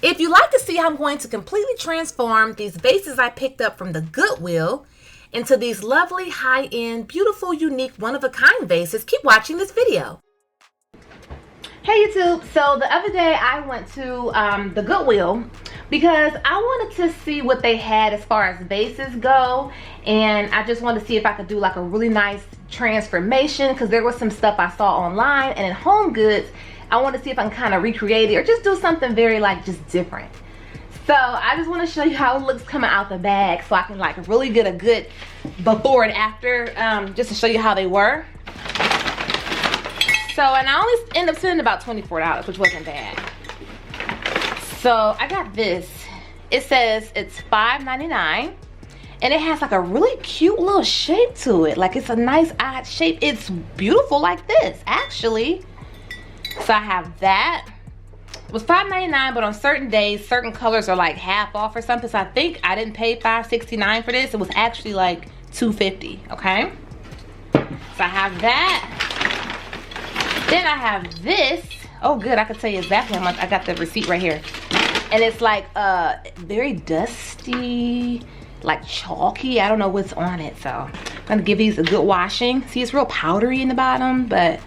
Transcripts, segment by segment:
If you'd like to see how I'm going to completely transform these vases I picked up from the Goodwill into these lovely, high-end, beautiful, unique, one-of-a-kind vases, keep watching this video. Hey YouTube, so the other day I went to the Goodwill because I wanted to see what they had as far as vases go, and I just wanted to see if I could do like a really nice transformation because there was some stuff I saw online and in Home Goods. I want to see if I can kind of recreate it or just do something very like just different. So I just want to show you how it looks coming out the bag so I can like really get a good before and after, just to show you how they were. So, and I only ended up spending about $24, which wasn't bad. So I got this. It says it's $5.99 and it has like a really cute little shape to it. Like it's a nice odd shape. It's beautiful like this actually. So I have that. It was $5.99, but on certain days, certain colors are like half off or something. So I think I didn't pay $5.69 for this. It was actually like $2.50, okay? So I have that. Then I have this. Oh good, I can tell you exactly how much. I got the receipt right here. And it's like very dusty, like chalky. I don't know what's on it. So I'm gonna give these a good washing. See, it's real powdery in the bottom, but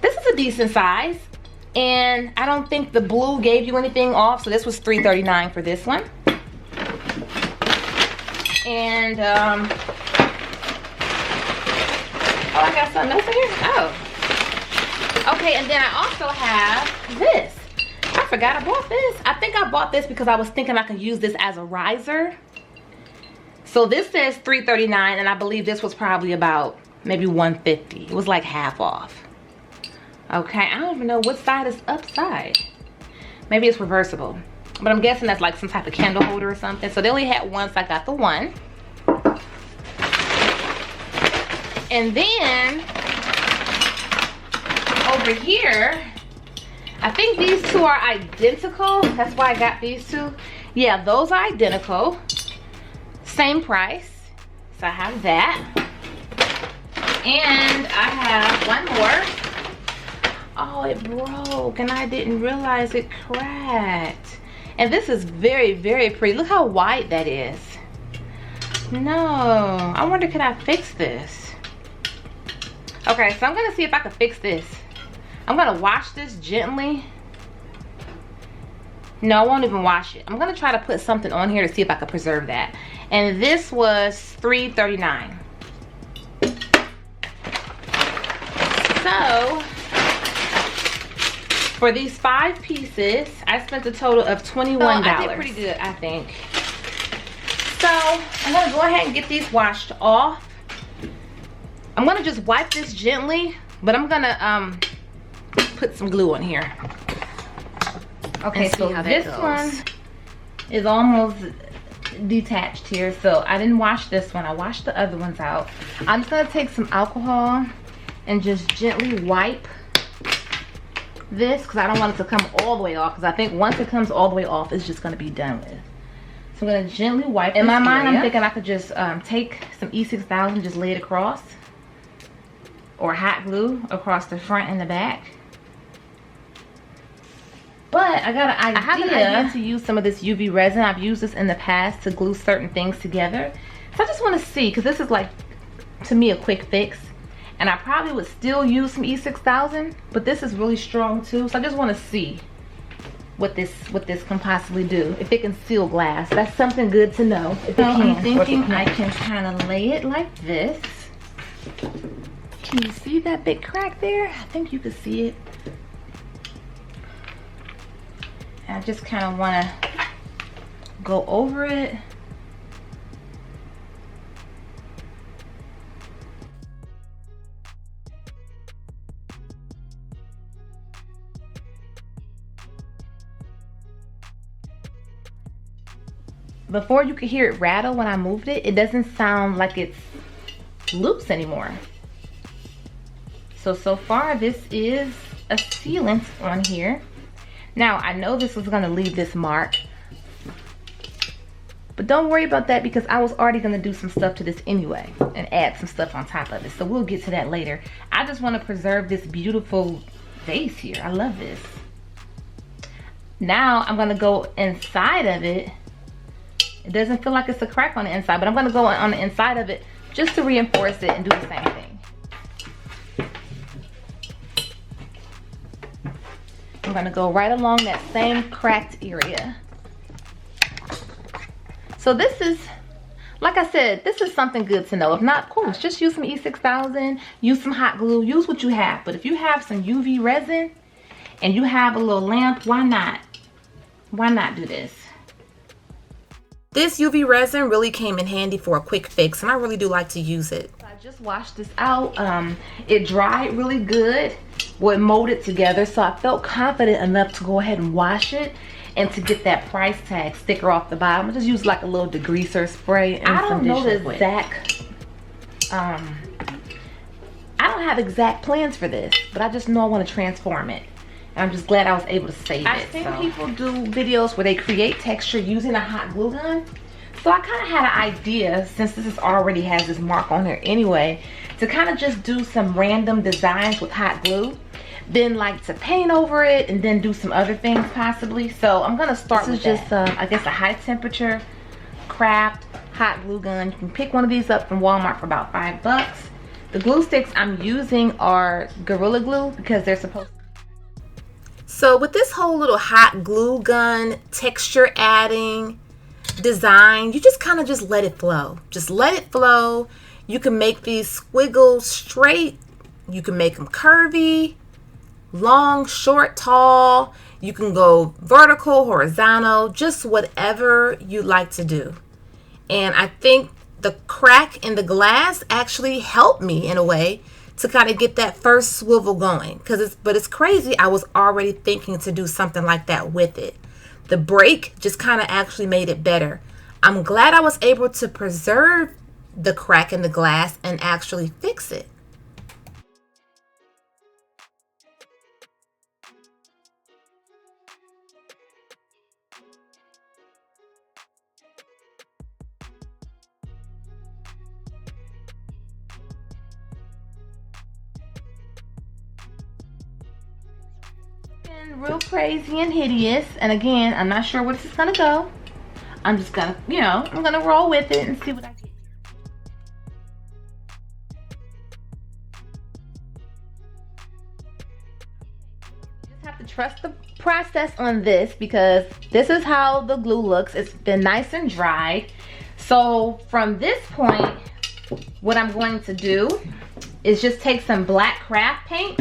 this is a decent size, and I don't think the blue gave you anything off, so this was $3.39 for this one. And oh, I got something else in here. Oh, okay. And then I also have this. I forgot I bought this. I think I bought this because I was thinking I could use this as a riser. So this says $3.39, and I believe this was probably about maybe $1.50. It was like half off. Okay, I don't even know what side is upside. Maybe it's reversible, but I'm guessing that's like some type of candle holder or something. So they only had one, so I got the one. And then over here, I think these two are identical. That's why I got these two. Yeah, those are identical. Same price. So I have that. And I have one more. Oh, it broke and I didn't realize it cracked. And this is very, very pretty. Look how wide that is. No, I wonder, can I fix this? Okay, so I'm gonna see if I can fix this. I'm gonna wash this gently. No, I won't even wash it. I'm gonna try to put something on here to see if I can preserve that. And this was $3.39. So for these 5 pieces, I spent a total of $21. I did pretty good, I think. So I'm gonna go ahead and get these washed off. I'm gonna just wipe this gently, but I'm gonna put some glue on here. Okay, so this one is almost detached here, so I didn't wash this one. I washed the other ones out. I'm just gonna take some alcohol and just gently wipe this because I don't want it to come all the way off, because I think once it comes all the way off, it's just going to be done with. So I'm going to gently wipe. In my mind, I'm thinking I could just take some E6000 and just lay it across, or hot glue across the front and the back. But I got an idea. I have an idea to use some of this UV resin. I've used this in the past to glue certain things together. So I just want to see, because this is like, to me, a quick fix. And I probably would still use some E6000, but this is really strong too. So I just want to see what this can possibly do. If it can seal glass, that's something good to know. If it can, I'm thinking I can kind of lay it like this. Can you see that big crack there? I think you can see it. And I just kind of want to go over it. Before you could hear it rattle when I moved it, it doesn't sound like it's loose anymore. So far this is a sealant on here. Now I know this was gonna leave this mark, but don't worry about that because I was already gonna do some stuff to this anyway and add some stuff on top of it. So we'll get to that later. I just wanna preserve this beautiful vase here. I love this. Now I'm gonna go inside of it. It doesn't feel like it's a crack on the inside, but I'm gonna go on the inside of it just to reinforce it and do the same thing. I'm gonna go right along that same cracked area. So this is, like I said, this is something good to know. If not, of course, just use some E6000, use some hot glue, use what you have. But if you have some UV resin and you have a little lamp, why not? Why not do this? This UV resin really came in handy for a quick fix, and I really do like to use it. I just washed this out. It dried really good. Well, it molded together, so I felt confident enough to go ahead and wash it and to get that price tag sticker off the bottom. I just use like a little degreaser spray and I don't know the exact, I don't have exact plans for this, but I just know I want to transform it. And I'm just glad I was able to save it. I've seen people do videos where they create texture using a hot glue gun. So I kind of had an idea, since this is already has this mark on here anyway, to kind of just do some random designs with hot glue. Then like to paint over it and then do some other things possibly. So I'm gonna start with just I guess a high temperature craft hot glue gun. You can pick one of these up from Walmart for about $5. The glue sticks I'm using are Gorilla Glue because they're supposed to. So with this whole little hot glue gun texture adding design, you just kind of just let it flow. Just let it flow. You can make these squiggles straight. You can make them curvy, long, short, tall. You can go vertical, horizontal, just whatever you like to do. And I think the crack in the glass actually helped me in a way to kind of get that first swivel going. But it's crazy, I was already thinking to do something like that with it. The break just kind of actually made it better. I'm glad I was able to preserve the crack in the glass and actually fix it. Real crazy and hideous, and again, I'm not sure where this is gonna go. I'm just gonna, you know, I'm gonna roll with it and see what I get. You just have to trust the process on this because this is how the glue looks. It's been nice and dried. So from this point, what I'm going to do is just take some black craft paint.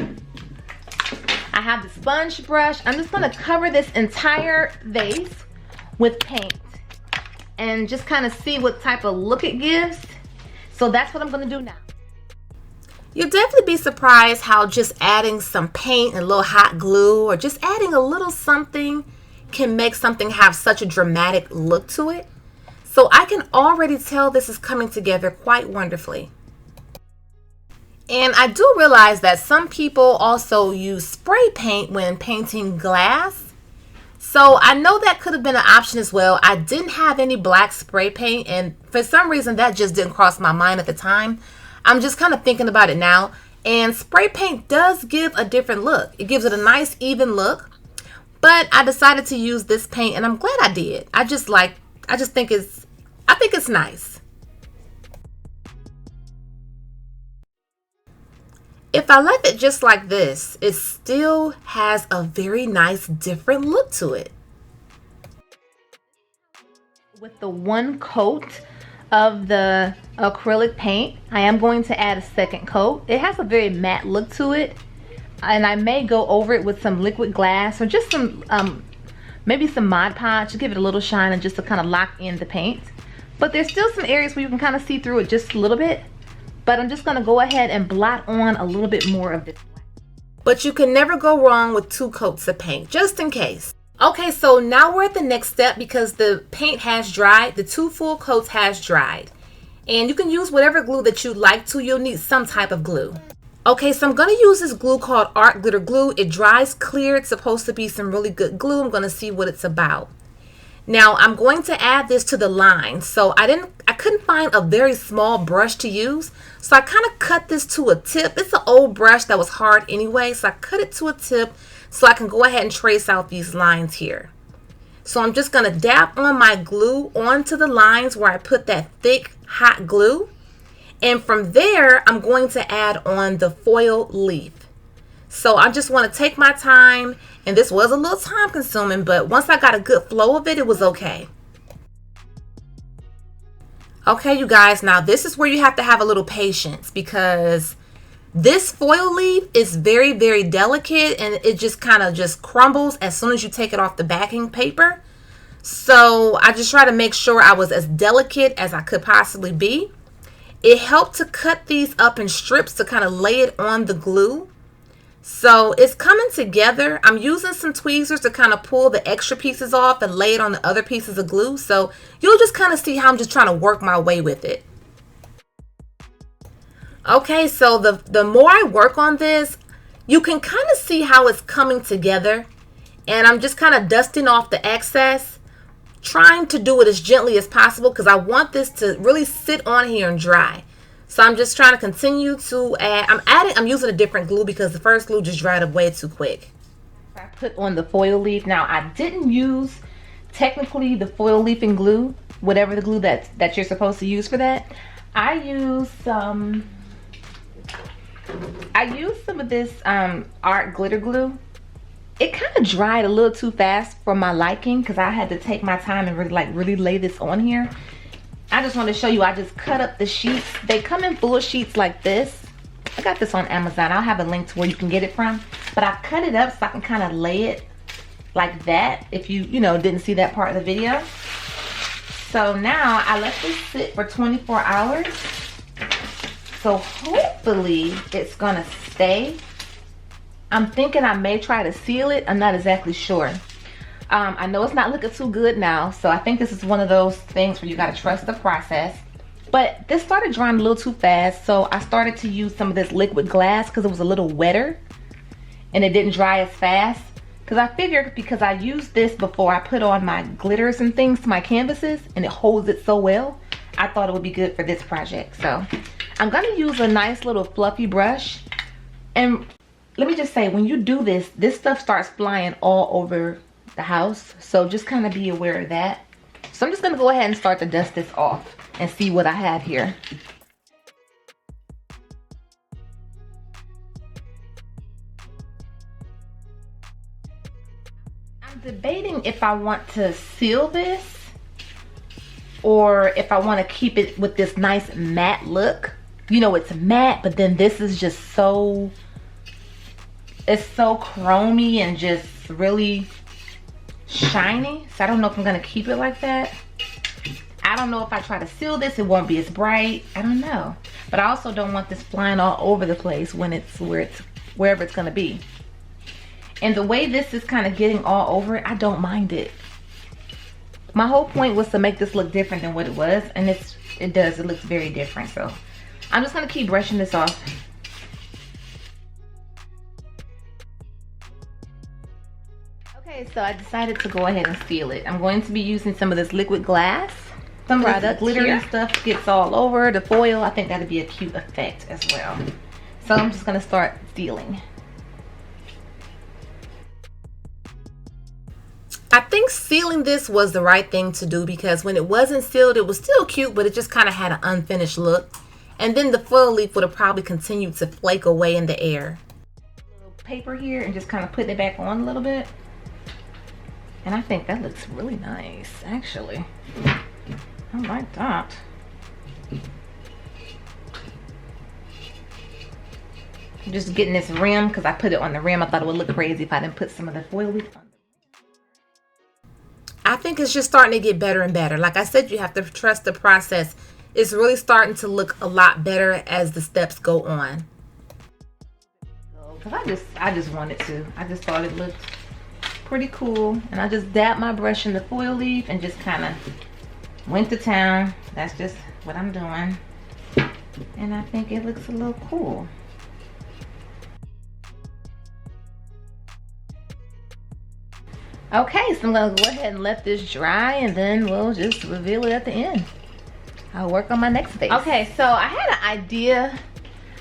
I have the sponge brush. I'm just gonna cover this entire vase with paint and just kind of see what type of look it gives. So that's what I'm gonna do now. You'll definitely be surprised how just adding some paint and a little hot glue or just adding a little something can make something have such a dramatic look to it. So I can already tell this is coming together quite wonderfully. And I do realize that some people also use spray paint when painting glass. So I know that could have been an option as well. I didn't have any black spray paint, and for some reason that just didn't cross my mind at the time. I'm just kind of thinking about it now. And spray paint does give a different look. It gives it a nice even look. But I decided to use this paint, and I'm glad I did. I think it's nice. If I left it just like this, it still has a very nice different look to it. With the one coat of the acrylic paint, I am going to add a second coat. It has a very matte look to it, and I may go over it with some liquid glass or just some maybe some Mod Podge to give it a little shine and just to kind of lock in the paint. But there's still some areas where you can kind of see through it just a little bit. But I'm just gonna go ahead and blot on a little bit more of this. But you can never go wrong with 2 coats of paint, just in case. Okay, so now we're at the next step because the paint has dried. The 2 full coats has dried. And you can use whatever glue that you'd like to. You'll need some type of glue. Okay, so I'm gonna use this glue called Art Glitter Glue. It dries clear. It's supposed to be some really good glue. I'm gonna see what it's about. Now I'm going to add this to the line. So I couldn't find a very small brush to use. So I kind of cut this to a tip. It's an old brush that was hard anyway. So I cut it to a tip so I can go ahead and trace out these lines here. So I'm just going to dab on my glue onto the lines where I put that thick hot glue. And from there, I'm going to add on the foil leaf. So I just want to take my time, and this was a little time consuming, but once I got a good flow of it, it was okay. Okay, you guys, now this is where you have to have a little patience because this foil leaf is very, very delicate and it just kind of just crumbles as soon as you take it off the backing paper. So I just try to make sure I was as delicate as I could possibly be. It helped to cut these up in strips to kind of lay it on the glue. So it's coming together. I'm using some tweezers to kind of pull the extra pieces off and lay it on the other pieces of glue. So you'll just kind of see how I'm just trying to work my way with it. Okay, so the more I work on this, you can kind of see how it's coming together. And I'm just kind of dusting off the excess, trying to do it as gently as possible because I want this to really sit on here and dry. So I'm just trying to continue to add. I'm using a different glue because the first glue just dried up way too quick. I put on the foil leaf. Now I didn't use technically the foil leafing glue, whatever the glue that you're supposed to use for that. I used some of this art glitter glue. It kind of dried a little too fast for my liking because I had to take my time and really lay this on here. I just want to show you, I just cut up the sheets. They come in full sheets like this. I got this on Amazon. I'll have a link to where you can get it from. But I cut it up so I can kind of lay it like that if you didn't see that part of the video. So now I let this sit for 24 hours. So hopefully it's gonna stay. I'm thinking I may try to seal it. I'm not exactly sure. I know it's not looking too good now, so I think this is one of those things where you gotta trust the process. But this started drying a little too fast, so I started to use some of this liquid glass because it was a little wetter and it didn't dry as fast. Because I figured because I used this before I put on my glitters and things to my canvases and it holds it so well, I thought it would be good for this project. So I'm gonna use a nice little fluffy brush. And let me just say, when you do this, this stuff starts flying all over the house. So just kind of be aware of that. So I'm just gonna go ahead and start to dust this off and see what I have here. I'm debating if I want to seal this or if I want to keep it with this nice matte look. You know, it's matte, but then this is just so, it's so chromy and just really shiny. So I don't know if I'm gonna keep it like that. I don't know if I try to seal this, it won't be as bright. I don't know. But I also don't want this flying all over the place when it's wherever it's gonna be. And the way this is kind of getting all over it, I don't mind it. My whole point was to make this look different than what it was, and it does. It looks very different. So I'm just gonna keep brushing this off. Okay, so I decided to go ahead and seal it. I'm going to be using some of this liquid glass. Some of the glittery stuff gets all over the foil. I think that'd be a cute effect as well. So I'm just gonna start sealing. I think sealing this was the right thing to do because when it wasn't sealed, it was still cute, but it just kind of had an unfinished look. And then the foil leaf would have probably continued to flake away in the air. A little paper here and just kind of putting it back on a little bit. And I think that looks really nice, actually. I like that. I'm just getting this rim because I put it on the rim. I thought it would look crazy if I didn't put some of the foil leaf on. I think it's just starting to get better and better. Like I said, you have to trust the process. It's really starting to look a lot better as the steps go on. Because I just wanted to. I just thought it looked pretty cool. And I just dabbed my brush in the foil leaf and just kind of went to town. That's just what I'm doing. And I think it looks a little cool. Okay, so I'm gonna go ahead and let this dry, and then we'll just reveal it at the end. I'll work on my next vase. Okay, so I had an idea.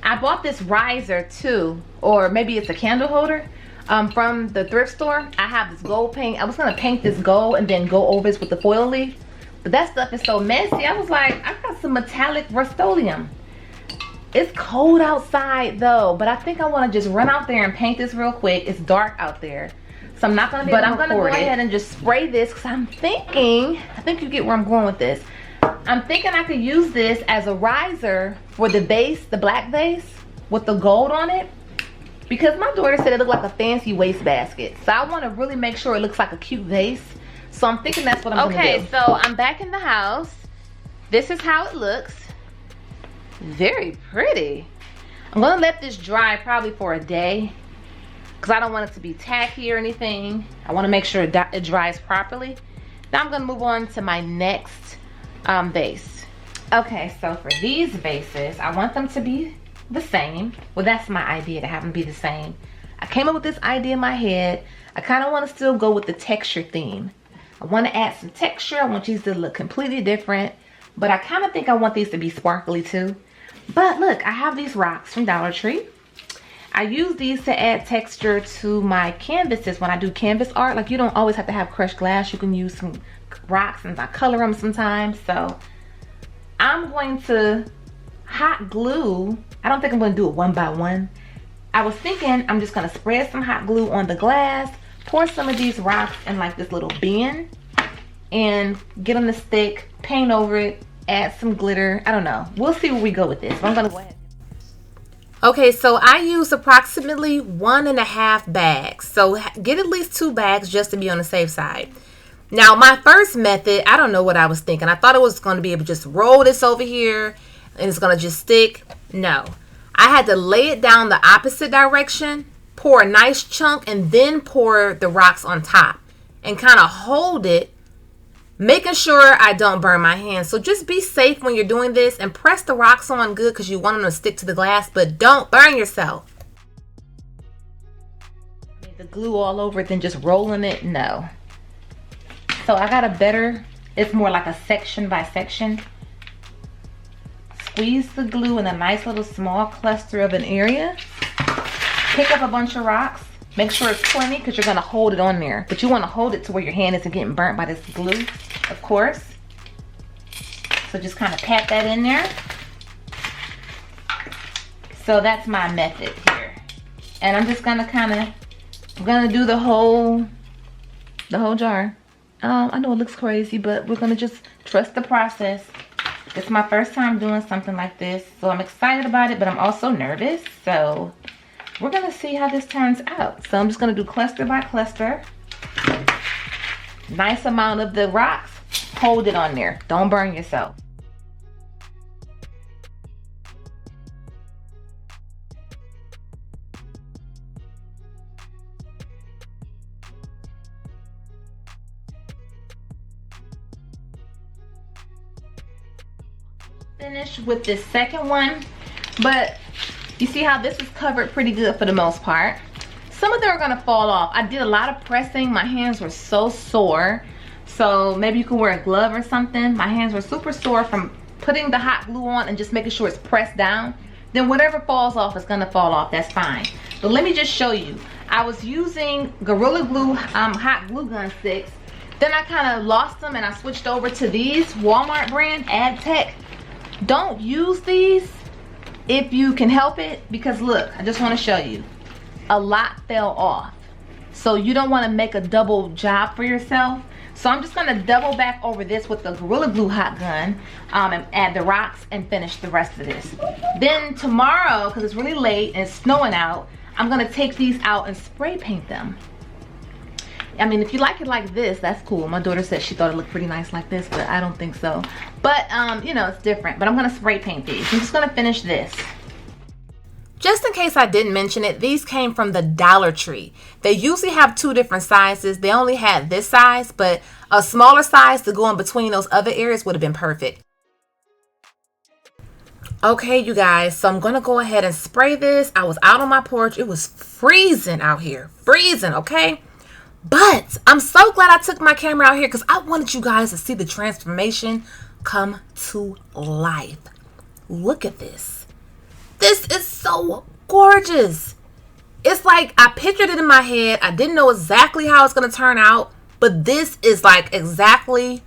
I bought this riser too, or maybe it's a candle holder, from the thrift store. I have this gold paint. I was gonna paint this gold and then go over this with the foil leaf, but that stuff is so messy. I was like, I got some metallic Rustoluem. It's cold outside though, but I think I want to just run out there and paint this real quick. It's dark out there, so I'm not gonna be able to record it. But I'm gonna go ahead and just spray this, because I'm thinking, I think you get where I'm going with this. I'm thinking I could use this as a riser for the vase, the black vase with the gold on it, because my daughter said it looked like a fancy wastebasket. So I want to really make sure it looks like a cute vase. So I'm thinking that's what I'm gonna do. Okay, so I'm back in the house. This is how it looks. Very pretty. I'm gonna let this dry probably for a day, because I don't want it to be tacky or anything. I want to make sure it dries properly. Now I'm gonna move on to my next vase. Okay, so for these vases, I want them to be the same. Well, that's my idea, to have them be the same. I came up with this idea in my head. I kind of want to still go with the texture theme. I want to add some texture. I want these to look completely different, but I kind of think I want these to be sparkly too. But look, I have these rocks from Dollar Tree. I use these to add texture to my canvases when I do canvas art. Like, you don't always have to have crushed glass. You can use some rocks and I color them sometimes. So I'm going to hot glue. I don't think I'm going to do it one by one. I was thinking I'm just going to spread some hot glue on the glass, pour some of these rocks in like this little bin, and get them to stick, paint over it, add some glitter. I don't know. We'll see where we go with this. But I'm going to go ahead. Okay, so I use approximately 1.5 bags. So get at least 2 bags just to be on the safe side. Now, my first method, I don't know what I was thinking. I thought it was going to be able to just roll this over here and it's going to just stick. No. I had to lay it down the opposite direction, pour a nice chunk, and then pour the rocks on top and kind of hold it, making sure I don't burn my hands. So just be safe when you're doing this and press the rocks on good, because you want them to stick to the glass, but don't burn yourself. The glue all over it, then just rolling it, no. So I got a better, it's more like a section by section. Squeeze the glue in a nice little small cluster of an area. Pick up a bunch of rocks. Make sure it's plenty, because you're going to hold it on there. But you want to hold it to where your hand isn't getting burnt by this glue, of course. So just kind of pat that in there. So that's my method here. And I'm just going to I'm going to do the whole jar. I know it looks crazy, but we're going to just trust the process. It's my first time doing something like this, so I'm excited about it, but I'm also nervous. So we're going to see how this turns out. So I'm just going to do cluster by cluster. Nice amount of the rocks. Hold it on there. Don't burn yourself. Finish with this second one, but you see how this is covered pretty good for the most part. Some of them are gonna fall off. I did a lot of pressing. My hands were so sore, so maybe you can wear a glove or something. My hands were super sore from putting the hot glue on and just making sure it's pressed down. Then whatever falls off is gonna fall off. That's fine. But let me just show you. I was using Gorilla Glue hot glue gun sticks. Then I kind of lost them and I switched over to these Walmart brand AdTech. Don't use these if you can help it, because look, I just want to show you, a lot fell off. So you don't want to make a double job for yourself. So I'm just going to double back over this with the Gorilla Glue hot gun, and add the rocks and finish the rest of this. Then tomorrow, because it's really late and it's snowing out, I'm going to take these out and spray paint them. I mean, if you like it like this, that's cool. My daughter said she thought it looked pretty nice like this, but I don't think so. But, you know, it's different. But I'm going to spray paint these. I'm just going to finish this. Just in case I didn't mention it, these came from the Dollar Tree. They usually have 2 different sizes. They only had this size, but a smaller size to go in between those other areas would have been perfect. Okay, you guys, so I'm going to go ahead and spray this. I was out on my porch. It was freezing out here. Freezing, okay? But I'm so glad I took my camera out here because I wanted you guys to see the transformation come to life. Look at this. This is so gorgeous. It's like I pictured it in my head. I didn't know exactly how it's going to turn out, but this is like exactly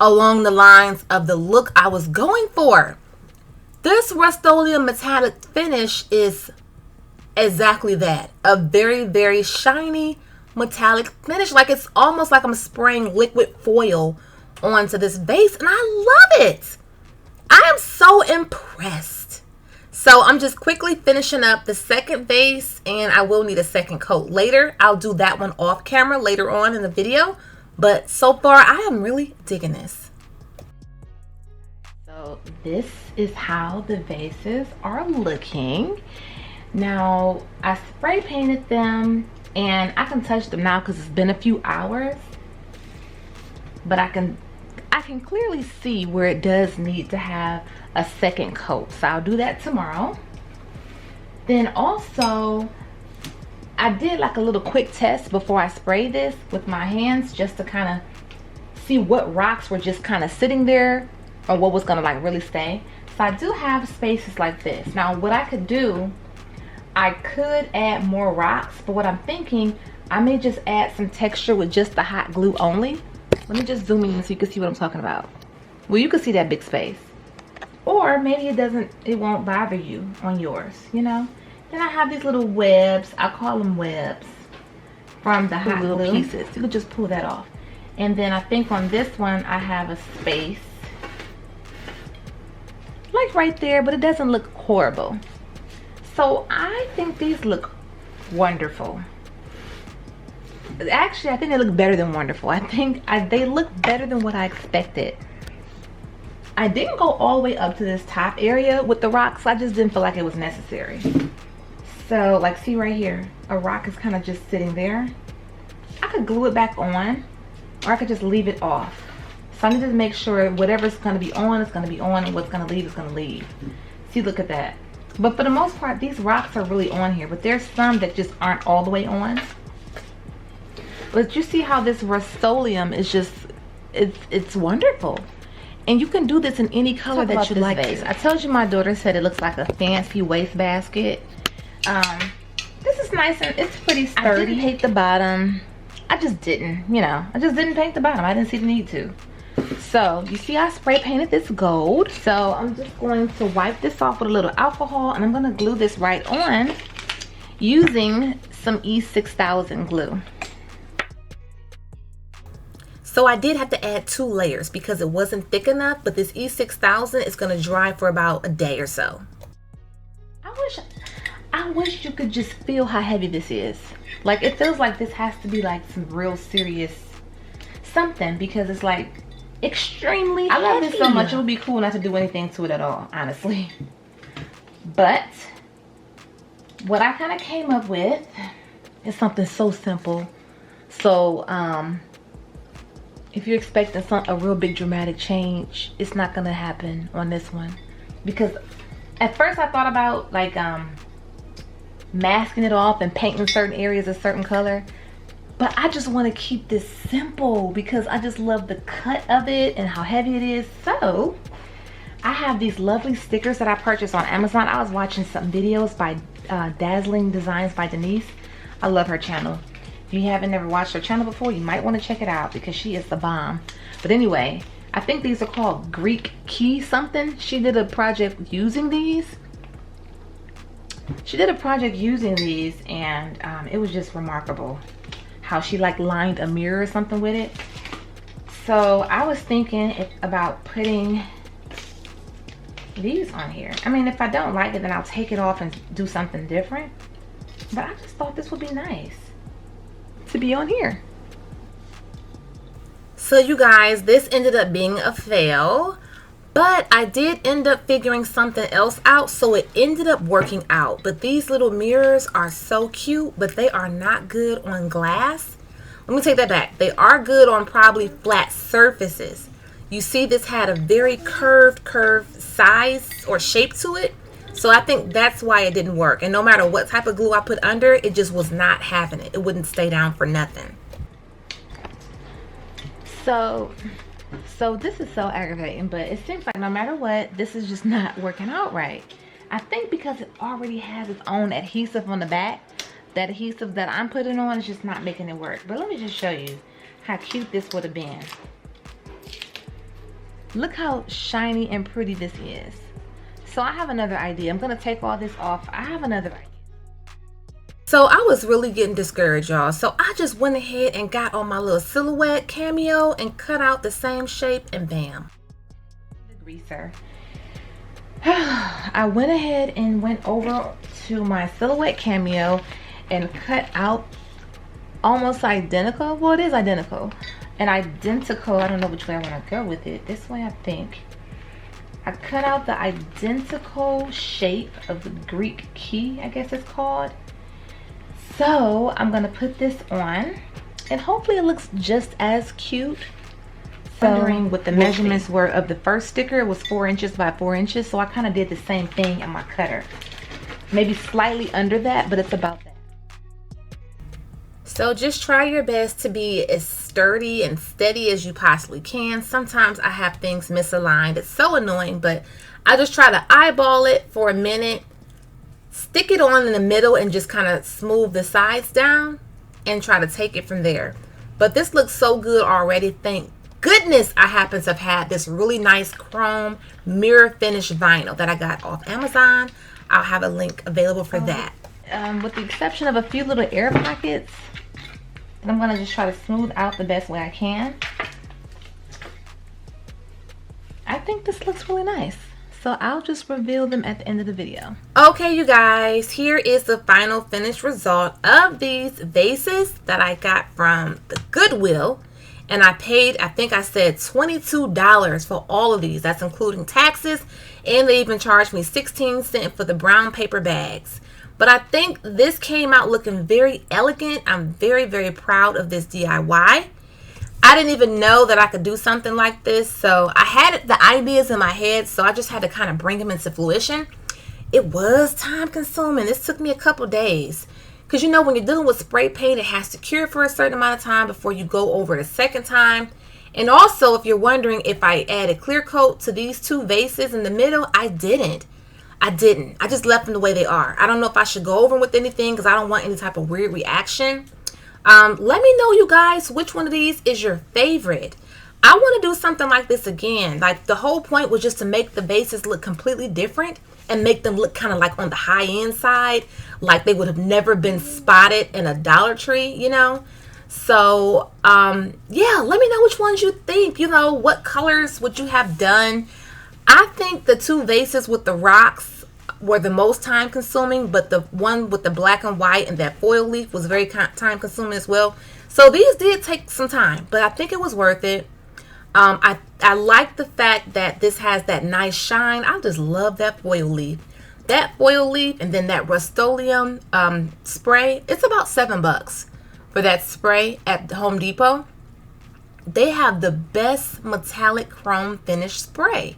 along the lines of the look I was going for. This Rustoluem metallic finish is exactly that. A very, very shiny metallic finish. Like it's almost like I'm spraying liquid foil onto this vase, and I love it. I am so impressed. So I'm just quickly finishing up the second vase, and I will need a second coat later. I'll do that one off camera later on in the video, but so far I am really digging this. So this is how the vases are looking. Now I spray painted them, and I can touch them now because it's been a few hours, but I can clearly see where it does need to have a second coat. So I'll do that tomorrow. Then also I did like a little quick test before I sprayed this with my hands, just to kind of see what rocks were just kind of sitting there or what was gonna like really stay. So I do have spaces like this. Now what I could do, I could add more rocks, but what I'm thinking, I may just add some texture with just the hot glue only. Let me just zoom in so you can see what I'm talking about. Well, you can see that big space. Or maybe it won't bother you on yours, you know? Then I have these little webs, I call them webs, from the hot glue pieces. You can just pull that off. And then I think on this one, I have a space, like right there, but it doesn't look horrible. So I think these look wonderful. Actually, I think they look better than wonderful. I think they look better than what I expected. I didn't go all the way up to this top area with the rocks. I just didn't feel like it was necessary. So like, see right here, a rock is kind of just sitting there. I could glue it back on, or I could just leave it off. So I need to make sure whatever's going to be on is going to be on, and what's going to leave is going to leave. See, look at that. But for the most part, these rocks are really on here, but there's some that just aren't all the way on. But you see how this Rustoluem is just, it's wonderful. And you can do this in any color that you like. I told you my daughter said it looks like a fancy waste basket. This is nice and it's pretty sturdy. I didn't paint the bottom. I just didn't, you know, I just didn't paint the bottom. I didn't see the need to. So you see I spray painted this gold. So I'm just going to wipe this off with a little alcohol, and I'm going to glue this right on using some E6000 glue. So I did have to add 2 layers because it wasn't thick enough, but this E6000 is going to dry for about a day or so. I wish you could just feel how heavy this is. Like, it feels like this has to be like some real serious something, because it's like extremely heavy. I love this so much, it would be cool not to do anything to it at all, honestly. But what I kind of came up with is something so simple. So if you're expecting a real big dramatic change, it's not gonna happen on this one, because at first I thought about like masking it off and painting certain areas a certain color, but I just want to keep this simple because I just love the cut of it and how heavy it is. So I have these lovely stickers that I purchased on Amazon. I was watching some videos by Dazzling Designs by Denise. I love her channel. If you haven't ever watched her channel before, you might want to check it out because she is the bomb. But anyway, I think these are called Greek Key something. She did a project using these. And it was just remarkable how she like lined a mirror or something with it. So I was thinking about putting these on here. I mean, if I don't like it, then I'll take it off and do something different. But I just thought this would be nice to be on here. So you guys, this ended up being a fail, but I did end up figuring something else out, so it ended up working out. But these little mirrors are so cute, but they are not good on glass. Let me take that back. They are good on probably flat surfaces. You see this had a very curved size or shape to it. So I think that's why it didn't work. And no matter what type of glue I put under, it just was not having it. It wouldn't stay down for nothing. So this is so aggravating, but it seems like no matter what, this is just not working out right. I think because it already has its own adhesive on the back, that adhesive that I'm putting on is just not making it work. But let me just show you how cute this would have been. Look how shiny and pretty this is. So I have another idea. I'm gonna take all this off. I have another idea. So I was really getting discouraged, y'all. So I just went ahead and got on my little silhouette cameo and cut out the same shape, and bam. The greaser. I went ahead and went over to my silhouette cameo and cut out almost identical. Well, it is identical. An identical, I don't know which way I want to go with it. This way, I think. I cut out the identical shape of the Greek key, I guess it's called. So I'm gonna put this on, and hopefully it looks just as cute. Wondering what the measurements were of the first sticker. It was 4 inches by 4 inches, so I kind of did the same thing in my cutter. Maybe slightly under that, but it's about that. So just try your best to be as sturdy and steady as you possibly can. Sometimes I have things misaligned. It's so annoying, but I just try to eyeball it for a minute, stick it on in the middle, and just kind of smooth the sides down and try to take it from there. But this looks so good already. Thank goodness I happen to have had this really nice chrome mirror finish vinyl that I got off Amazon. I'll have a link available for that. With the exception of a few little air pockets, and I'm going to just try to smooth out the best way I can. I think this looks really nice. So I'll just reveal them at the end of the video. Okay, you guys, here is the final finished result of these vases that I got from the Goodwill. And I paid, I think I said $22 for all of these. That's including taxes. And they even charged me 16 cents for the brown paper bags. But I think this came out looking very elegant. I'm very, very proud of this DIY. I didn't even know that I could do something like this. So I had the ideas in my head, so I just had to kind of bring them into fruition. It was time consuming. This took me a couple days. Because you know, when you're dealing with spray paint, it has to cure for a certain amount of time before you go over it a second time. And also, if you're wondering if I added clear coat to these two vases in the middle, I didn't. I just left them the way they are. I don't know if I should go over with anything because I don't want any type of weird reaction. Let me know, you guys, which one of these is your favorite. I want to do something like this again. Like, the whole point was just to make the vases look completely different and make them look kind of like on the high end side, like they would have never been spotted in a Dollar Tree, you know. So yeah, let me know which ones you think. You know, what colors would you have done? I think the two vases with the rocks were the most time consuming, but the one with the black and white and that foil leaf was very time consuming as well. So these did take some time, but I think it was worth it. I like the fact that this has that nice shine. I just love that foil leaf. That foil leaf and then that Rustoluem spray. It's about $7 for that spray at Home Depot. They have the best metallic chrome finish spray.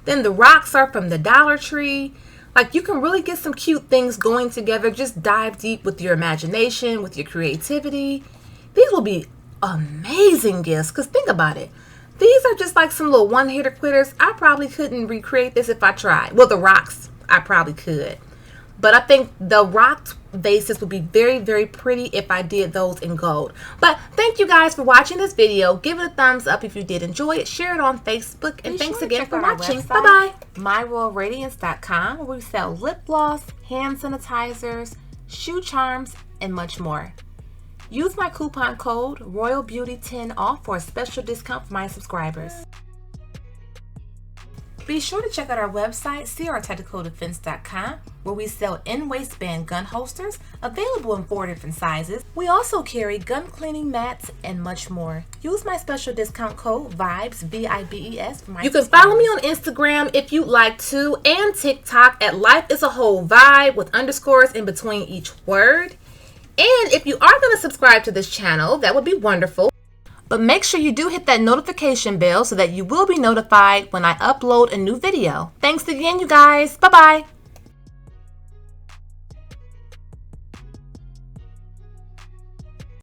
Then the rocks are from the Dollar Tree. Like, you can really get some cute things going together. Just dive deep with your imagination, with your creativity. These will be amazing gifts, because think about it. These are just like some little one-hitter quitters. I probably couldn't recreate this if I tried. Well, the rocks, I probably could. But I think the rocked vases would be very, very pretty if I did those in gold. But thank you guys for watching this video. Give it a thumbs up if you did enjoy it. Share it on Facebook. And thanks again for watching. Bye-bye. MyRoyalRadiance.com, where we sell lip gloss, hand sanitizers, shoe charms, and much more. Use my coupon code ROYALBEAUTY10OFF for a special discount for my subscribers. Be sure to check out our website, crtechnicaldefense.com, where we sell in-waistband gun holsters available in 4 different sizes. We also carry gun cleaning mats and much more. Use my special discount code VIBES, VIBES, for my. You can follow me on Instagram if you'd like to, and TikTok at Life is a Whole Vibe with underscores in between each word. And if you are going to subscribe to this channel, that would be wonderful. But make sure you do hit that notification bell so that you will be notified when I upload a new video. Thanks again, you guys. Bye-bye.